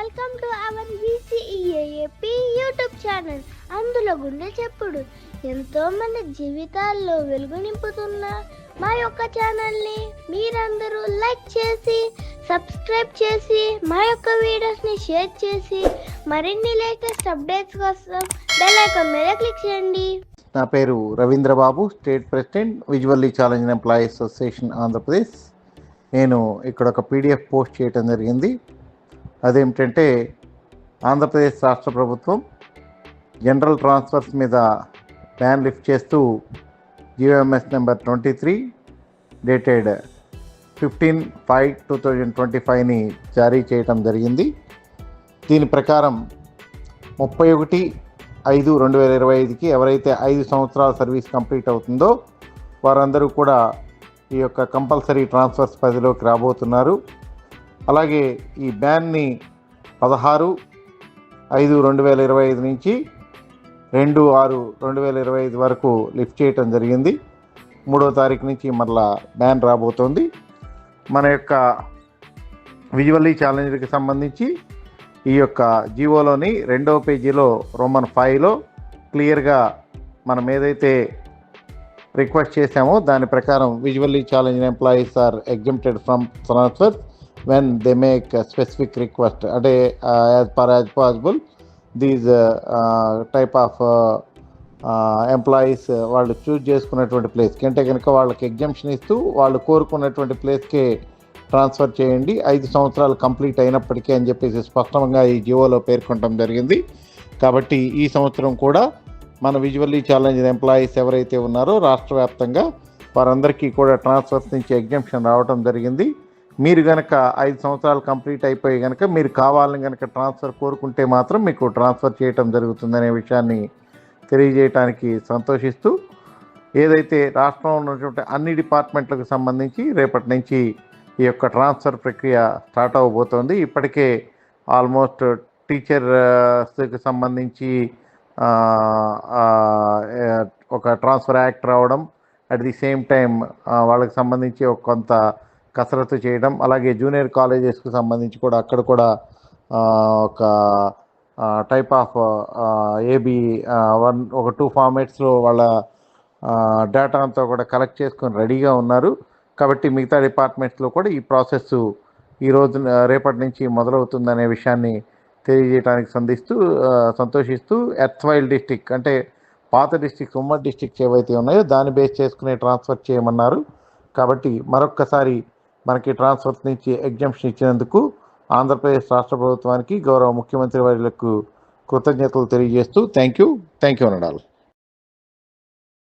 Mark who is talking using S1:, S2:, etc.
S1: Welcome to our VCEAP YouTube channel. అందులో గుండె చెప్పుడు ఎంతో మంది జీవితాల్లో వెలుగు నింపుతున్న మా యొక్క ఛానల్ని మీరందరూ లైక్ చేసి సబ్స్క్రైబ్ చేసి మా యొక్క వీడియోస్ని షేర్ చేసి మరిన్ని లేటెస్ట్ అప్డేట్స్ కోసం బెల్ ఐకాన్ మీద క్లిక్ చేయండి.
S2: నా పేరు Ravindra Babu, state president visually challenge employees association Andhra Pradesh. నేను ఇక్కడ ఒక PDF పోస్ట్ చేయడం జరిగింది. అదేమిటంటే ఆంధ్రప్రదేశ్ రాష్ట్ర ప్రభుత్వం జనరల్ ట్రాన్స్ఫర్స్ మీద బ్యాన్ లిఫ్ట్ చేస్తూ GOMS నెంబర్ 23 డేటెడ్ 15/5/2025ని జారీ చేయటం జరిగింది. దీని ప్రకారం 31/5/2025కి ఎవరైతే 5 సంవత్సరాల సర్వీస్ కంప్లీట్ అవుతుందో వారందరూ కూడా ఈ యొక్క కంపల్సరీ ట్రాన్స్ఫర్స్ పరిధిలోకి రాబోతున్నారు. అలాగే ఈ బ్యాన్ని 16/5/2025 నుంచి 2/6/2025 వరకు లిఫ్ట్ చేయటం జరిగింది. 3వ తారీఖు నుంచి మరలా బ్యాన్ రాబోతోంది. మన యొక్క విజువల్లీ ఛాలెంజ్కి సంబంధించి ఈ యొక్క జీవోలోని 2వ పేజీలో రోమన్ 5లో క్లియర్గా మనం ఏదైతే రిక్వెస్ట్ చేశామో దాని ప్రకారం visually challenge employees are exempted from transfer when they make a specific request అంటే as far as possible these type of employees వాళ్ళు చూజ్ చేసుకున్నటువంటి ప్లేస్కి అంటే కనుక వాళ్ళకి ఎగ్జంప్షన్ ఇస్తూ వాళ్ళు కోరుకున్నటువంటి ప్లేస్కే ట్రాన్స్ఫర్ చేయండి 5 సంవత్సరాలు కంప్లీట్ అయినప్పటికీ అని చెప్పేసి స్పష్టంగా ఈ జియోలో పేర్కొనడం జరిగింది. కాబట్టి ఈ సంవత్సరం కూడా మన విజువల్లీ ఛాలెంజ్ ఎంప్లాయీస్ ఎవరైతే ఉన్నారో రాష్ట్ర వ్యాప్తంగా వారందరికీ కూడా ట్రాన్స్ఫర్స్ నుంచి ఎగ్జంప్షన్ రావడం జరిగింది. మీరు కనుక 5 సంవత్సరాలు కంప్లీట్ అయిపోయి కనుక మీరు కావాలని కనుక ట్రాన్స్ఫర్ కోరుకుంటే మాత్రం మీకు ట్రాన్స్ఫర్ చేయటం జరుగుతుందనే విషయాన్ని తెలియజేయడానికి సంతోషిస్తూ ఏదైతే రాష్ట్రంలో ఉన్నటువంటి అన్ని డిపార్ట్మెంట్లకు సంబంధించి రేపటి నుంచి ఈ యొక్క ట్రాన్స్ఫర్ ప్రక్రియ స్టార్ట్ అవ్వబోతోంది. ఇప్పటికే ఆల్మోస్ట్ టీచర్స్కి సంబంధించి ఒక ట్రాన్స్ఫర్ యాక్ట్ రావడం, అట్ ది సేమ్ టైం వాళ్ళకి సంబంధించి ఒక కొంత కసరత్తు చేయడం, అలాగే జూనియర్ కాలేజెస్కి సంబంధించి కూడా అక్కడ కూడా ఒక టైప్ ఆఫ్ AB 2 ఫార్మాట్స్లో వాళ్ళ డేటా అంతా కూడా కలెక్ట్ చేసుకొని రెడీగా ఉన్నారు. కాబట్టి మిగతా డిపార్ట్మెంట్స్లో కూడా ఈ ప్రాసెస్ ఈరోజు రేపటి నుంచి మొదలవుతుందనే విషయాన్ని తెలియజేయడానికి సంతోషిస్తూ ఎర్త్వైల్ డిస్టిక్ అంటే పాత డిస్టిక్స్ ఉమ్మడి డిస్టిక్స్ ఏవైతే ఉన్నాయో దాన్ని బేస్ చేసుకుని ట్రాన్స్ఫర్ చేయమన్నారు. కాబట్టి మరొక్కసారి మనకి ట్రాన్స్ఫర్స్ నుంచి ఎగ్జంప్షన్ ఇచ్చినందుకు ఆంధ్రప్రదేశ్ రాష్ట్ర ప్రభుత్వానికి గౌరవ ముఖ్యమంత్రి వర్యులకు కృతజ్ఞతలు తెలియజేస్తూ థ్యాంక్ యూ అనడాలి.